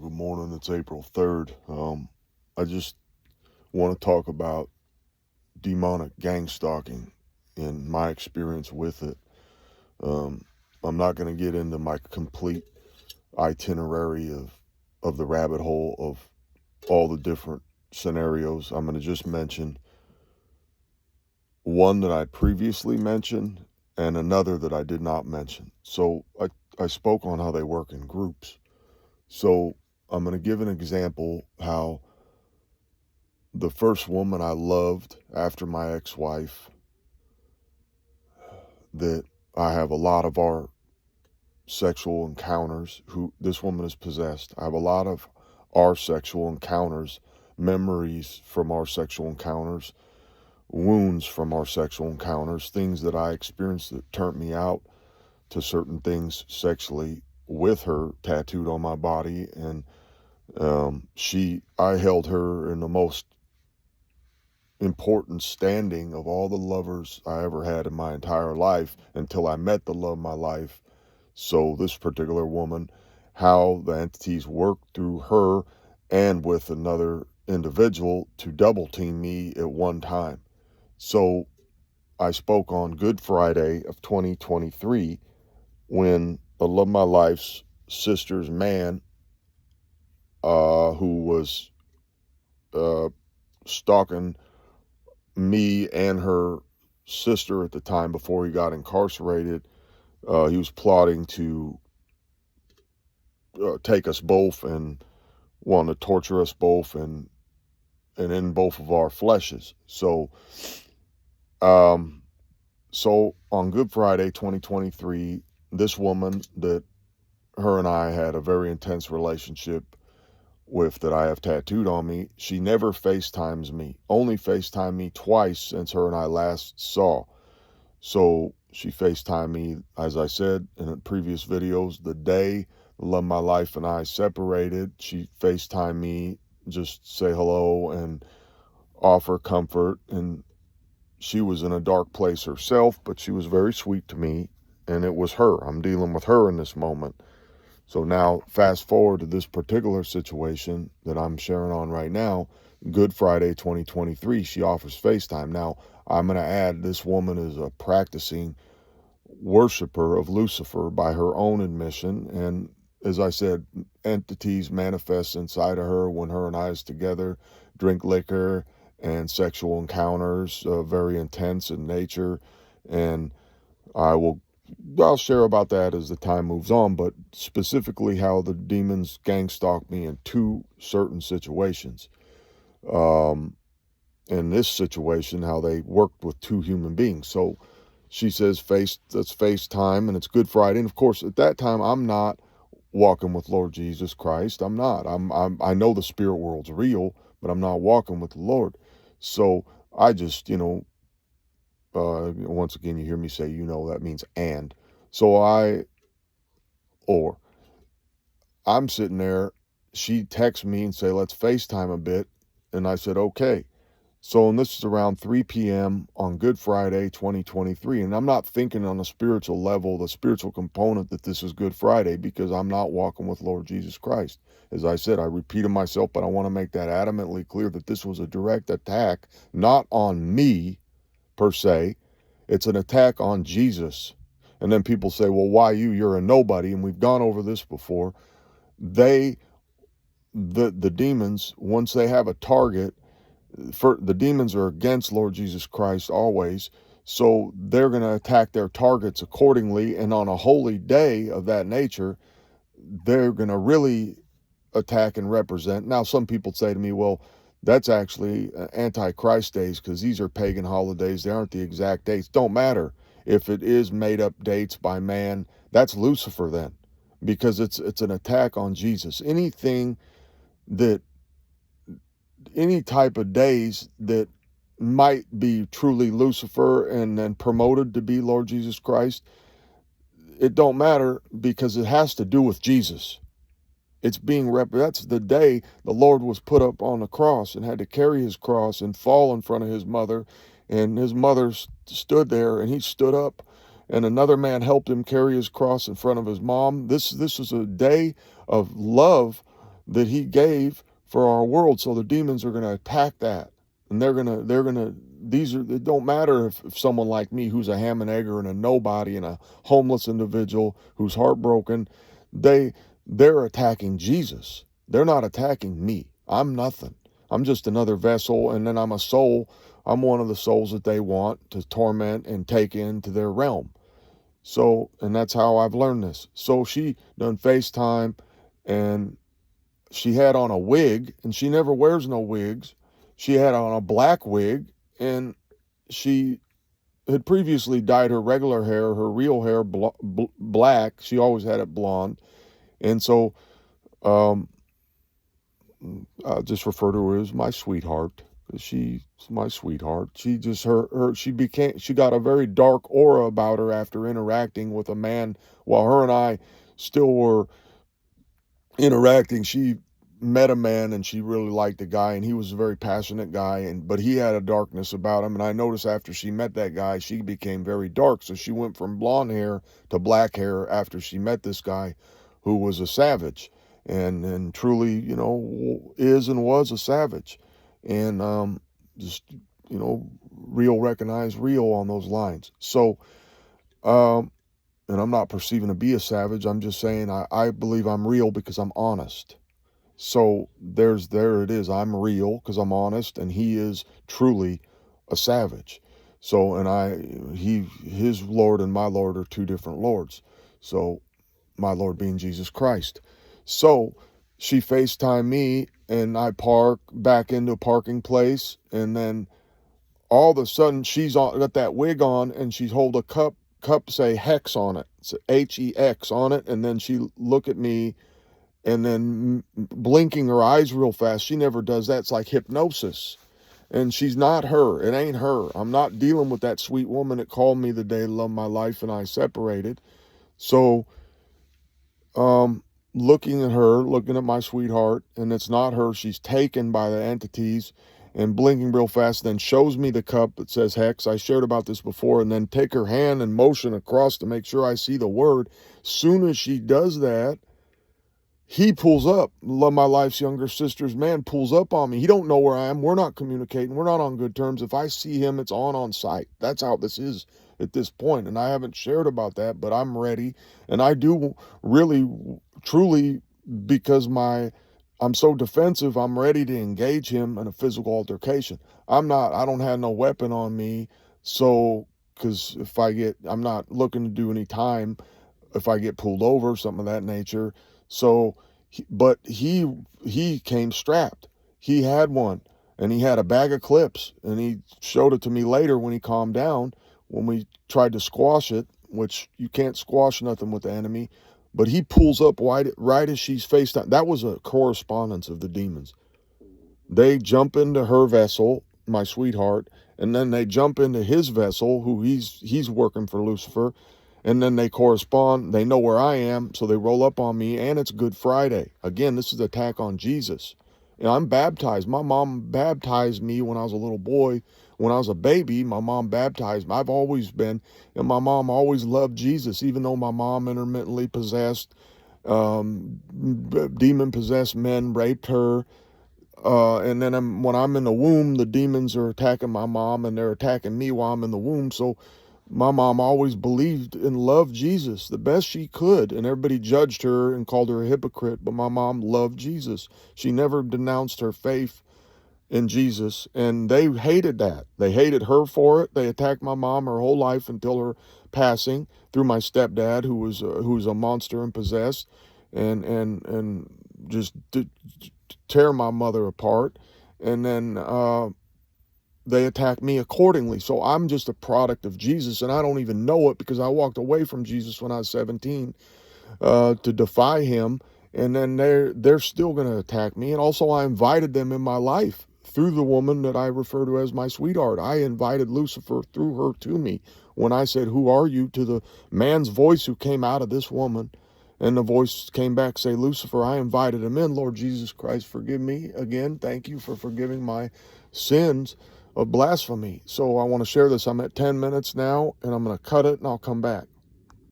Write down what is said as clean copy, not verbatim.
Good morning. It's April 3rd. I just want to talk about demonic gang stalking and my experience with it. Um, I'm not going to get into my complete itinerary of the rabbit hole of all the different scenarios. I'm going to just mention one that I previously mentioned and another that I did not mention. So I spoke on how they work in groups. So I'm going to give an example how the first woman I loved after my ex-wife, that I have a lot of our sexual encounters, who this woman is possessed. I have a lot of our sexual encounters, memories from our sexual encounters, wounds from our sexual encounters, things that I experienced that turned me out to certain things sexually with her tattooed on my body. And I held her in the most important standing of all the lovers I ever had in my entire life until I met the love of my life. So this particular woman, how the entities worked through her and with another individual to double team me at one time. So I spoke on Good Friday of 2023 when the love of my life's sister's man, who was uh, stalking me and her sister at the time before he got incarcerated. He was plotting to take us both and want to torture us both and in both of our fleshes. Um, so on Good Friday 2023, this woman that her and I had a very intense relationship with, that I have tattooed on me, she never FaceTimes me, only FaceTimed me twice since her and I last saw. So she FaceTimed me, as I said in previous videos, the day the love of my life and I separated. She FaceTimed me, just say hello and offer comfort. And she was in a dark place herself, but she was very sweet to me. And it was her. I'm dealing with her in this moment. So now, fast forward to this particular situation that I'm sharing on right now, Good Friday 2023, she offers FaceTime. Now, I'm going to add, this woman is a practicing worshiper of Lucifer by her own admission. And as I said, entities manifest inside of her when her and I is together, drink liquor and sexual encounters, very intense in nature. And I'll share about that as the time moves on, but specifically how the demons gang stalked me in two certain situations. Um, in this situation, how they worked with two human beings. So she says, let's FaceTime, and it's Good Friday. And of course, at that time, I'm not walking with Lord Jesus Christ. I'm not. I know the spirit world's real, but I'm not walking with the Lord. So I just, once again, you hear me say, that means and. So or I'm sitting there, she texts me and say, let's FaceTime a bit. And I said, okay. So, and this is around 3 p.m. on Good Friday, 2023. And I'm not thinking on a spiritual level, the spiritual component, that this is Good Friday, because I'm not walking with Lord Jesus Christ. As I said, I repeated myself, but I want to make that adamantly clear that this was a direct attack, not on me per se. It's an attack on Jesus. And then people say, well, why you? You're a nobody. And we've gone over this before. The demons, once they have a target, the demons are against Lord Jesus Christ always, so they're going to attack their targets accordingly. And on a holy day of that nature, they're going to really attack and represent. Now, some people say to me, well, that's actually anti-Christ days, because these are pagan holidays. They aren't the exact dates. Don't matter if it is made up dates by man. That's Lucifer then, because it's an attack on Jesus. Any type of days that might be truly Lucifer and then promoted to be Lord Jesus Christ, it don't matter, because it has to do with Jesus. It's being that's the day the Lord was put up on the cross and had to carry his cross and fall in front of his mother, and his mother stood there and he stood up, and another man helped him carry his cross in front of his mom. This is a day of love that he gave for our world. So the demons are going to attack that. And it don't matter if someone like me, who's a ham and egger and a nobody and a homeless individual who's heartbroken, they're attacking Jesus. They're not attacking me. I'm nothing. I'm just another vessel, and then I'm a soul. I'm one of the souls that they want to torment and take into their realm. So, and that's how I've learned this. So she done FaceTime, and she had on a wig, and she never wears no wigs. She had on a black wig, and she had previously dyed her regular hair, her real hair, black. She always had it blonde. And so um, I'll just refer to her as my sweetheart. She's my sweetheart. She just she got a very dark aura about her after interacting with a man while her and I still were interacting. She met a man and she really liked the guy, and he was a very passionate guy, but he had a darkness about him. And I noticed after she met that guy, she became very dark. So she went from blonde hair to black hair after she met this guy who was a savage and truly, is and was a savage. And just, real recognize real on those lines. So and I'm not perceiving to be a savage. I'm just saying I believe I'm real because I'm honest. So there it is. I'm real because I'm honest, and he is truly a savage. So, and his Lord and my Lord are two different Lords. So my Lord being Jesus Christ. So she FaceTimed me, and I park back into a parking place, and then all of a sudden she's got that wig on, and she's hold a cup say Hex on it. It's HEX on it, and then she look at me, and then blinking her eyes real fast. She never does that. It's like hypnosis. And she's not her. It ain't her. I'm not dealing with that sweet woman that called me the day of love of my life and I separated. So looking at her, looking at my sweetheart, and it's not her. She's taken by the entities and blinking real fast, then shows me the cup that says Hex. I shared about this before, and then take her hand and motion across to make sure I see the word. Soon as she does that, he pulls up. Love my life's younger sister's man pulls up on me. He don't know where I am. We're not communicating. We're not on good terms. If I see him, it's on sight. That's how this is at this point. And I haven't shared about that, but I'm ready. And I do really, truly, because I'm so defensive, I'm ready to engage him in a physical altercation. I don't have no weapon on me. So, because I'm not looking to do any time if I get pulled over, something of that nature. So, but he came strapped. He had one, and he had a bag of clips, and he showed it to me later when he calmed down, when we tried to squash it, which you can't squash nothing with the enemy. But he pulls up right as she's face down. That was a correspondence of the demons. They jump into her vessel, my sweetheart, and then they jump into his vessel, who he's working for Lucifer. And then they correspond. They know where I am, so they roll up on me, and it's Good Friday. Again, this is an attack on Jesus. And I'm baptized. My mom baptized me when I was a little boy. When I was a baby, my mom baptized me. I've always been, and my mom always loved Jesus, even though my mom intermittently possessed, demon-possessed men raped her. And then when I'm in the womb, the demons are attacking my mom, and they're attacking me while I'm in the womb. So my mom always believed and loved Jesus the best she could, and everybody judged her and called her a hypocrite, but my mom loved Jesus. She never denounced her faith in Jesus, and they hated that. They hated her for it. They attacked my mom her whole life until her passing through my stepdad, who was a monster and possessed, and just tear my mother apart. And then they attack me accordingly. So I'm just a product of Jesus, and I don't even know it because I walked away from Jesus when I was 17 to defy him, and then they're still going to attack me. And also I invited them in my life through the woman that I refer to as my sweetheart. I invited Lucifer through her to me when I said, "Who are you?" to the man's voice who came out of this woman. And the voice came back, say, "Lucifer, I invited him in. Lord Jesus Christ, forgive me again. Thank you for forgiving my sins of blasphemy." So I want to share this. I'm at 10 minutes now, and I'm going to cut it, and I'll come back.